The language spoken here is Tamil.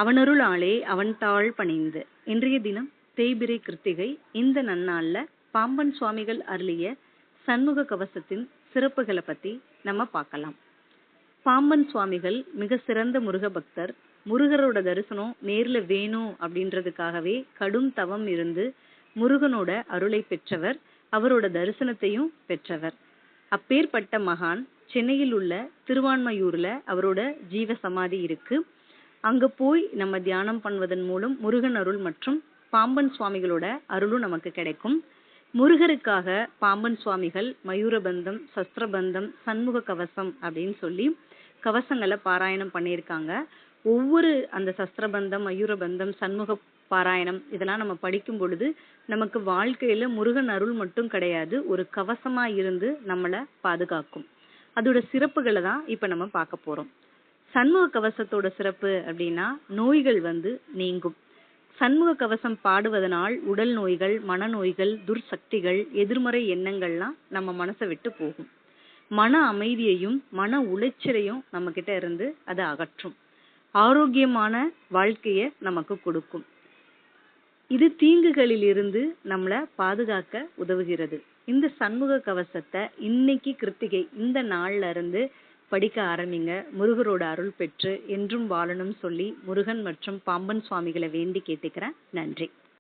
அவனருளாலே அவன்தாள் பணிந்து. இன்றைய தினம் தேய்பிறை கிருத்திகை. இந்த நன்னாள்ல பாம்பன் சுவாமிகள் அருளிய சண்முக கவசத்தின் சிறப்புகளை பத்தி நம்ம பார்க்கலாம். பாம்பன் சுவாமிகள் மிக சிறந்த முருக பக்தர். முருகரோட தரிசனம் நேர்ல வேணும் அப்படின்றதுக்காகவே கடும் தவம் இருந்து முருகனோட அருளை பெற்றவர், அவரோட தரிசனத்தையும் பெற்றவர். அப்பேற்பட்ட மகான் சென்னையில் உள்ள திருவான்மையூர்ல அவரோட ஜீவ சமாதி இருக்கு. அங்க போய் நம்ம தியானம் பண்ணுவதன் மூலம் முருகன் அருள் மற்றும் பாம்பன் சுவாமிகளோட அருளும் நமக்கு கிடைக்கும். முருகருக்காக பாம்பன் சுவாமிகள் மயூரபந்தம், சஸ்திரபந்தம், சண்முக கவசம் அப்படின்னு சொல்லி கவசங்களை பாராயணம் பண்ணியிருக்காங்க. ஒவ்வொரு அந்த சஸ்திரபந்தம், மயூரபந்தம், சண்முக பாராயணம் இதெல்லாம் நம்ம படிக்கும் பொழுது நமக்கு வாழ்க்கையில முருகன் அருள் மட்டும் கிடையாது, ஒரு கவசமா இருந்து நம்மளை பாதுகாக்கும். அதோட சிறப்புகளை தான் இப்ப நம்ம பார்க்க போறோம். சண்முக கவசத்தோட சிறப்பு அப்படின்னா நோய்கள் நீங்கும். சண்முக கவசம் பாடுவதனால் உடல் நோய்கள், மனநோய்கள், துர்சக்திகள், எதிர்மறை எண்ணங்கள்லாம் நம்ம மனசை விட்டு போகும். மன அமைதியையும் மன உளைச்சலையும் நம்ம கிட்ட இருந்து அதை அகற்றும். ஆரோக்கியமான வாழ்க்கைய நமக்கு கொடுக்கும். இது தீங்குகளில் இருந்து நம்மளை பாதுகாக்க உதவுகிறது. இந்த சண்முக கவசத்தை இன்னைக்கு கிருத்திகை இந்த நாள்ல இருந்து படிக்க ஆரம்பிங்க. முருகரோட அருள் பெற்று என்றும் வாழணும் சொல்லி முருகன் மற்றும் பாம்பன் சுவாமிகளை வேண்டி கேட்டுக்கிறேன். நன்றி.